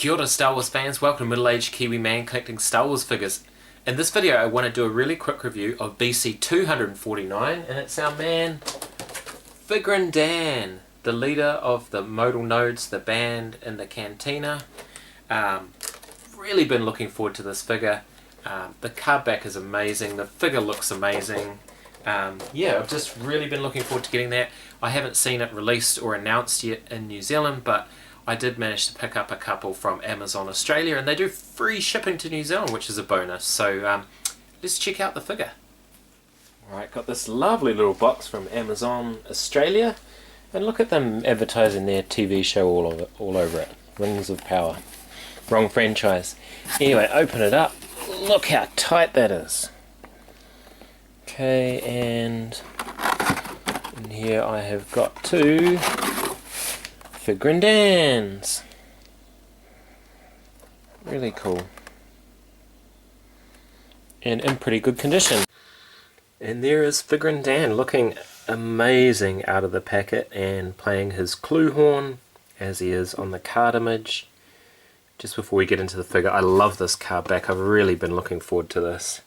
Kia ora Star Wars fans, welcome to middle-aged Kiwi man collecting Star Wars figures. In this video I want to do a really quick review of VC249 and it's our man Figrin D'an, the leader of the Modal Nodes, the band in the cantina. Really been looking forward to this figure. The card back is amazing, the figure looks amazing. Yeah, I've just really been looking forward to getting that. I haven't seen it released or announced yet in New Zealand, but I did manage to pick up a couple from Amazon Australia, and they do free shipping to New Zealand, which is a bonus. So let's check out the figure. Alright, got this lovely little box from Amazon Australia, and look at them advertising their TV show all over it. Rings of Power. Wrong franchise. Anyway, open it up. Look how tight that is. Okay, and in here I have got two Figrin D'ans. Really cool. And in pretty good condition. And there is Figrin D'an looking amazing out of the packet and playing his clue horn as he is on the card image. Just before we get into the figure, I love this card back. I've really been looking forward to this.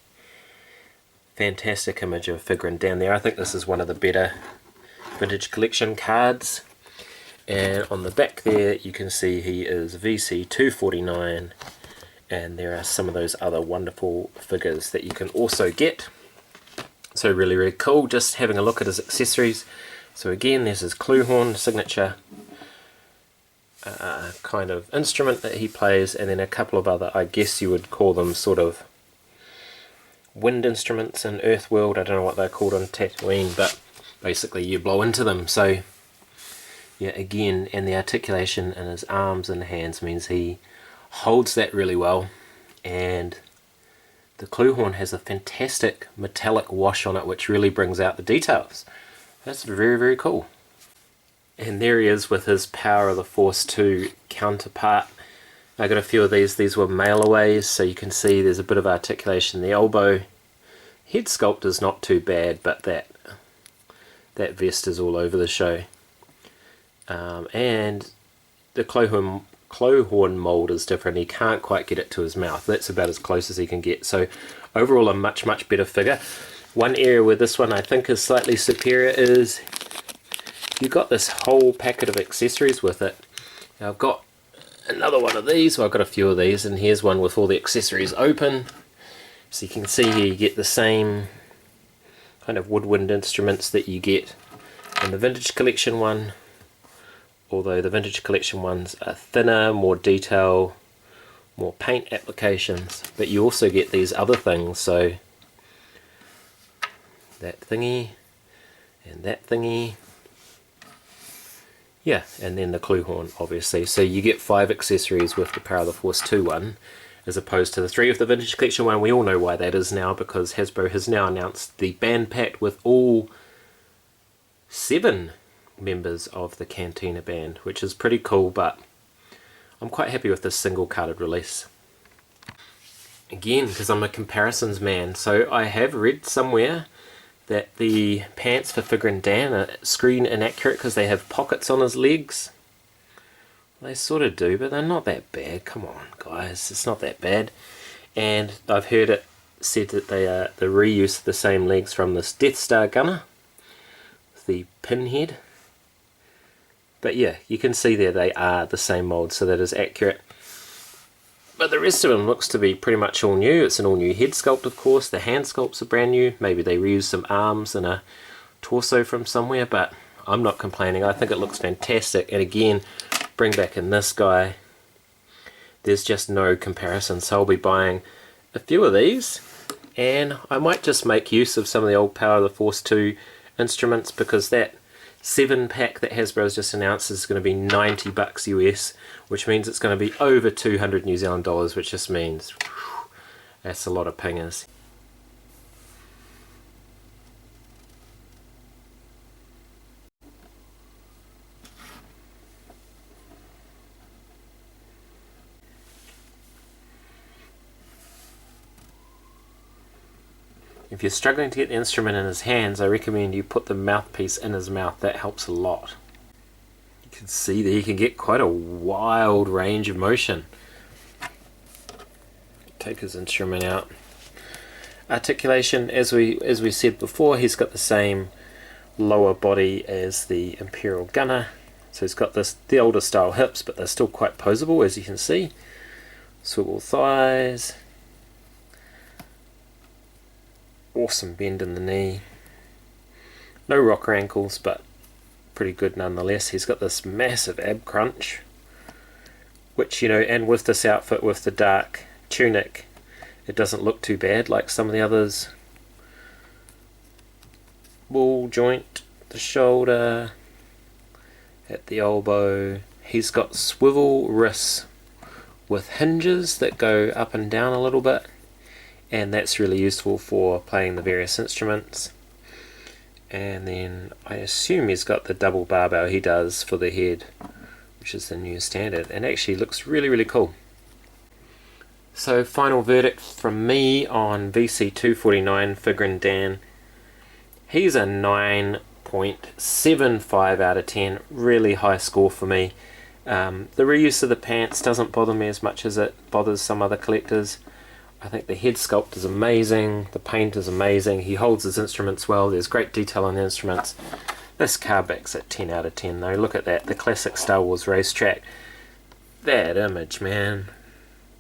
Fantastic image of Figrin D'an there. I think this is one of the better vintage collection cards. And on the back there you can see he is VC249, and there are some of those other wonderful figures that you can also get. So really cool. Just having a look at his accessories. So again, there's his clue horn signature kind of instrument that he plays, and then a couple of other, I guess you would call them sort of wind instruments in Earthworld. I don't know what they're called on Tatooine, but basically you blow into them. So yeah, again, and the articulation in his arms and hands means he holds that really well, and the clue horn has a fantastic metallic wash on it which really brings out the details. That's very cool. And there he is with his Power of the Force 2 counterpart. I got a few of these were mail-aways, so you can see there's a bit of articulation in the elbow. Head sculpt is not too bad, but that vest is all over the show. And the clue horn mold is different. He can't quite get it to his mouth. That's about as close as he can get. So overall a much better figure. One area where this one I think is slightly superior is you've got this whole packet of accessories with it. Now I've got another one of these, well I've got a few of these, and here's one with all the accessories open. So you can see here you get the same kind of woodwind instruments that you get in the vintage collection one, although the vintage collection ones are thinner, more detail, more paint applications, but you also get these other things. So that thingy and that thingy, yeah, and then the clue horn obviously. So you get 5 accessories with the Power of the Force 2 one, as opposed to the 3 of the vintage collection one. We all know why that is now, because Hasbro has now announced the band pack with all 7 members of the Cantina band, which is pretty cool, but I'm quite happy with this single carded release. Again, because I'm a comparisons man, so I have read somewhere that the pants for Figrin D'an are screen inaccurate because they have pockets on his legs. They sort of do, but they're not that bad. Come on guys, it's not that bad. And I've heard it said that they are the reuse of the same legs from this Death Star gunner, the pinhead. But yeah, you can see there they are the same mold, so that is accurate. But the rest of them looks to be pretty much all new. It's an all new head sculpt, of course. The hand sculpts are brand new. Maybe they reused some arms and a torso from somewhere, but I'm not complaining. I think it looks fantastic. And again, bring back in this guy. There's just no comparison. So I'll be buying a few of these, and I might just make use of some of the old Power of the Force 2 instruments, because that 7 pack that Hasbro's just announced is going to be $90 US, which means it's going to be over 200 New Zealand dollars, which just means whew, that's a lot of pingers. If you're struggling to get the instrument in his hands, I recommend you put the mouthpiece in his mouth. That helps a lot. You can see that he can get quite a wild range of motion. take his instrument out. Articulation, as we said before, he's got the same lower body as the Imperial Gunner. So he's got the older style hips, but they're still quite poseable, as you can see. Swivel thighs. Awesome bend in the knee. No rocker ankles, but pretty good nonetheless. He's got this massive ab crunch, which, you know, and with this outfit with the dark tunic, it doesn't look too bad like some of the others. Ball joint, the shoulder, at the elbow. He's got swivel wrists with hinges that go up and down a little bit, and that's really useful for playing the various instruments. And then I assume he's got the double barbell he does for the head, which is the new standard, and actually looks really cool. So final verdict from me on VC249 Figrin D'an. He's a 9.75 out of 10, really high score for me. The reuse of the pants doesn't bother me as much as it bothers some other collectors. I think the head sculpt is amazing, the paint is amazing, he holds his instruments well, there's great detail on the instruments. This cardback's at 10 out of 10 though. Look at that, the classic Star Wars racetrack. That image, man.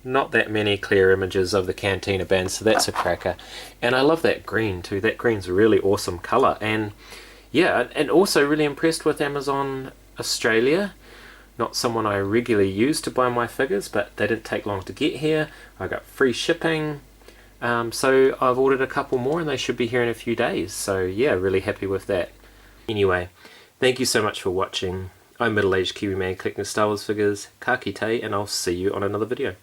Not that many clear images of the Cantina band, so that's a cracker. And I love that green too, that green's a really awesome colour. And yeah, and also really impressed with Amazon Australia. Not someone I regularly use to buy my figures, but they didn't take long to get here. I got free shipping, so I've ordered a couple more and they should be here in a few days. So yeah, really happy with that. Anyway, thank you so much for watching. I'm middle-aged Kiwi man collecting Star Wars figures. Ka kite, and I'll see you on another video.